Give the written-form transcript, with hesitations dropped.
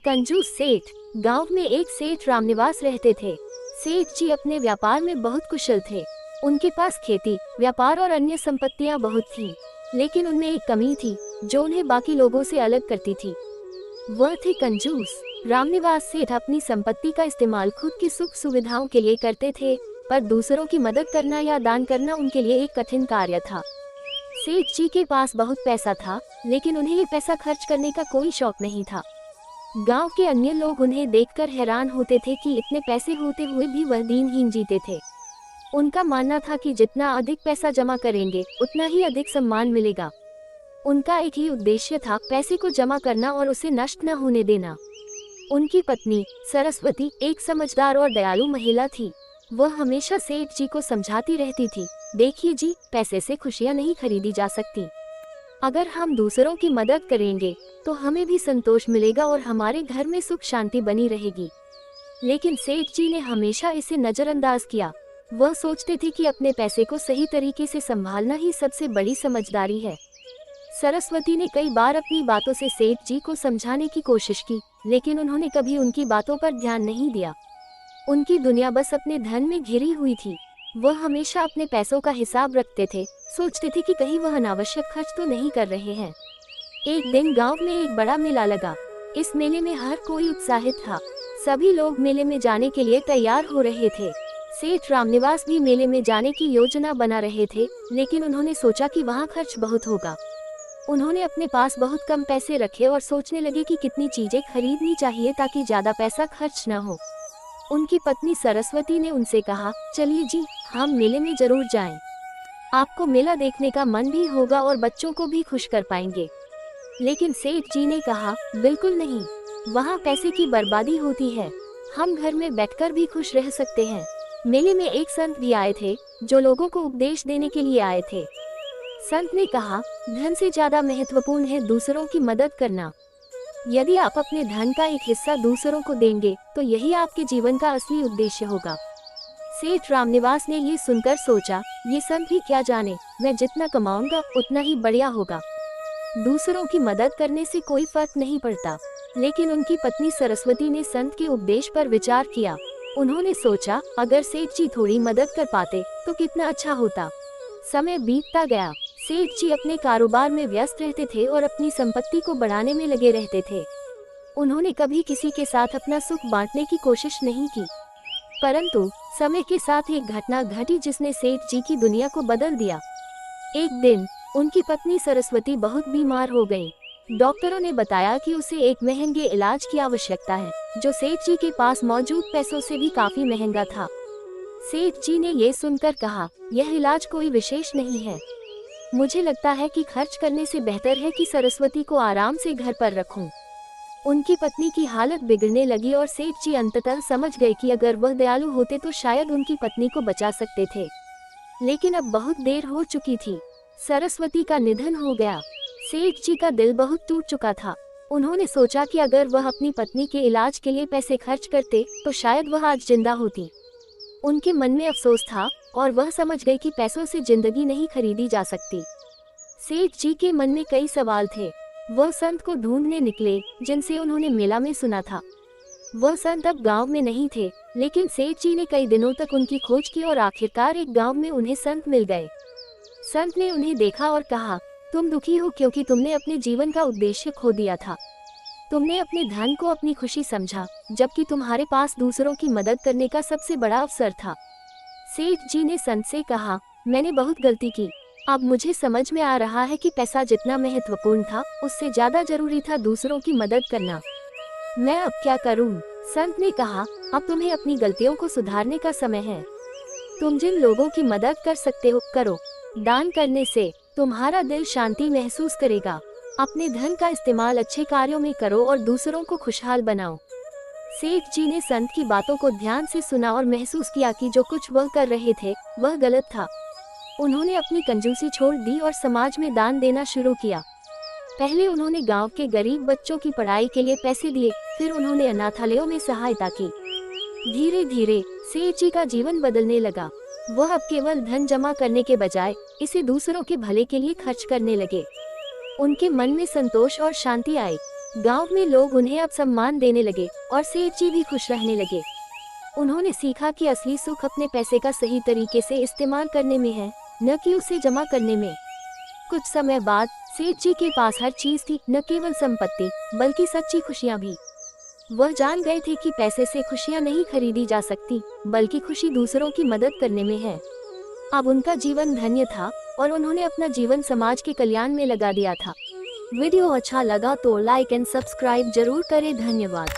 कंजूस सेठ। गांव में एक सेठ रामनिवास रहते थे। सेठ जी अपने व्यापार में बहुत कुशल थे। उनके पास खेती, व्यापार और अन्य संपत्तियां बहुत थीं, लेकिन उनमें एक कमी थी जो उन्हें बाकी लोगों से अलग करती थी। वह थे कंजूस। रामनिवास सेठ अपनी संपत्ति का इस्तेमाल खुद की सुख सुविधाओं के लिए करते थे, पर दूसरों की मदद करना या दान करना उनके लिए एक कठिन कार्य था। सेठ जी के पास बहुत पैसा था, लेकिन उन्हें ये पैसा खर्च करने का कोई शौक नहीं था। गांव के अन्य लोग उन्हें देखकर हैरान होते थे कि इतने पैसे होते हुए भी वह दीनहीन जीते थे। उनका मानना था कि जितना अधिक पैसा जमा करेंगे उतना ही अधिक सम्मान मिलेगा। उनका एक ही उद्देश्य था, पैसे को जमा करना और उसे नष्ट न होने देना। उनकी पत्नी सरस्वती एक समझदार और दयालु महिला थी। वह हमेशा सेठ जी को समझाती रहती थी, देखिए जी, पैसे से खुशियां नहीं खरीदी जा सकती। अगर हम दूसरों की मदद करेंगे तो हमें भी संतोष मिलेगा और हमारे घर में सुख शांति बनी रहेगी। लेकिन सेठ जी ने हमेशा इसे नजरअंदाज किया। वह सोचते थे कि अपने पैसे को सही तरीके से संभालना ही सबसे बड़ी समझदारी है। सरस्वती ने कई बार अपनी बातों से सेठ जी को समझाने की कोशिश की, लेकिन उन्होंने कभी उनकी बातों पर ध्यान नहीं दिया। उनकी दुनिया बस अपने धन में घिरी हुई थी। वह हमेशा अपने पैसों का हिसाब रखते थे, सोचते थे कि कहीं वह अनावश्यक खर्च तो नहीं कर रहे हैं। एक दिन गांव में एक बड़ा मेला लगा। इस मेले में हर कोई उत्साहित था। सभी लोग मेले में जाने के लिए तैयार हो रहे थे। सेठ रामनिवास भी मेले में जाने की योजना बना रहे थे, लेकिन उन्होंने सोचा कि वहां खर्च बहुत होगा। उन्होंने अपने पास बहुत कम पैसे रखे और सोचने लगे कि कितनी चीजें खरीदनी चाहिए ताकि ज्यादा पैसा खर्च न हो। उनकी पत्नी सरस्वती ने उनसे कहा, चलिए जी, हम मेले में जरूर जाएं। आपको मेला देखने का मन भी होगा और बच्चों को भी खुश कर पाएंगे। लेकिन सेठ जी ने कहा, बिल्कुल नहीं, वहाँ पैसे की बर्बादी होती है। हम घर में बैठकर भी खुश रह सकते हैं। मेले में एक संत भी आए थे जो लोगों को उपदेश देने के लिए आए थे। संत ने कहा, धन से ज्यादा महत्वपूर्ण है दूसरों की मदद करना। यदि आप अपने धन का एक हिस्सा दूसरों को देंगे तो यही आपके जीवन का असली उद्देश्य होगा। सेठ रामनिवास ने ये सुनकर सोचा, ये संत भी क्या जाने, मैं जितना कमाऊंगा उतना ही बढ़िया होगा। दूसरों की मदद करने से कोई फर्क नहीं पड़ता। लेकिन उनकी पत्नी सरस्वती ने संत के उपदेश पर विचार किया। उन्होंने सोचा, अगर सेठ जी थोड़ी मदद कर पाते तो कितना अच्छा होता। समय बीतता गया। सेठ जी अपने कारोबार में व्यस्त रहते थे और अपनी संपत्ति को बढ़ाने में लगे रहते थे। उन्होंने कभी किसी के साथ अपना सुख बांटने की कोशिश नहीं की। परंतु समय के साथ एक घटना घटी जिसने सेठ जी की दुनिया को बदल दिया। एक दिन उनकी पत्नी सरस्वती बहुत बीमार हो गई। डॉक्टरों ने बताया कि उसे एक महंगे इलाज की आवश्यकता है, जो सेठ जी के पास मौजूद पैसों से भी काफी महंगा था। सेठ जी ने ये सुनकर कहा, यह इलाज कोई विशेष नहीं है। मुझे लगता है कि खर्च करने से बेहतर है कि सरस्वती को आराम से घर पर रखूं। उनकी पत्नी की हालत बिगड़ने लगी और सेठ जी अंततः समझ गए कि अगर वह दयालु होते तो शायद उनकी पत्नी को बचा सकते थे। लेकिन अब बहुत देर हो चुकी थी। सरस्वती का निधन हो गया। सेठ जी का दिल बहुत टूट चुका था। उन्होंने सोचा कि अगर वह अपनी पत्नी के इलाज के लिए पैसे खर्च करते तो शायद वह आज जिंदा होती। उनके मन में अफसोस था और वह समझ गए कि पैसों से जिंदगी नहीं खरीदी जा सकती। सेठ जी के मन में कई सवाल थे। वह संत को ढूंढने निकले जिनसे उन्होंने मेला में सुना था। वह संत अब गांव में नहीं थे, लेकिन सेठ जी ने कई दिनों तक उनकी खोज की और आखिरकार एक गांव में उन्हें संत मिल गए। संत ने उन्हें देखा और कहा, तुम दुखी हो क्योंकि तुमने अपने जीवन का उद्देश्य खो दिया था। तुमने अपने धन को अपनी खुशी समझा, जबकि तुम्हारे पास दूसरों की मदद करने का सबसे बड़ा अवसर था। सेठ जी ने संत से कहा, मैंने बहुत गलती की। अब मुझे समझ में आ रहा है कि पैसा जितना महत्वपूर्ण था, उससे ज्यादा जरूरी था दूसरों की मदद करना। मैं अब क्या करूं? संत ने कहा, अब तुम्हें अपनी गलतियों को सुधारने का समय है। तुम जिन लोगों की मदद कर सकते हो करो। दान करने से तुम्हारा दिल शांति महसूस करेगा। अपने धन का इस्तेमाल अच्छे कार्यों में करो और दूसरों को खुशहाल बनाओ। सेठ जी ने संत की बातों को ध्यान से सुना और महसूस किया कि जो कुछ वह कर रहे थे वह गलत था। उन्होंने अपनी कंजूसी छोड़ दी और समाज में दान देना शुरू किया। पहले उन्होंने गांव के गरीब बच्चों की पढ़ाई के लिए पैसे दिए, फिर उन्होंने अनाथालयों में सहायता की। धीरे धीरे सेठ जी का जीवन बदलने लगा। वह अब केवल धन जमा करने के बजाय इसे दूसरों के भले के लिए खर्च करने लगे। उनके मन में संतोष और शांति आई। गांव में लोग उन्हें अब सम्मान देने लगे और सेठ जी भी खुश रहने लगे। उन्होंने सीखा कि असली सुख अपने पैसे का सही तरीके से इस्तेमाल करने में है, न कि उसे जमा करने में। कुछ समय बाद सेठ जी के पास हर चीज थी, न केवल संपत्ति बल्कि सच्ची खुशियाँ भी। वह जान गए थे कि पैसे से खुशियाँ नहीं खरीदी जा सकती, बल्कि खुशी दूसरों की मदद करने में है। अब उनका जीवन धन्य था और उन्होंने अपना जीवन समाज के कल्याण में लगा दिया था। वीडियो अच्छा लगा तो लाइक एंड सब्सक्राइब जरूर करें। धन्यवाद।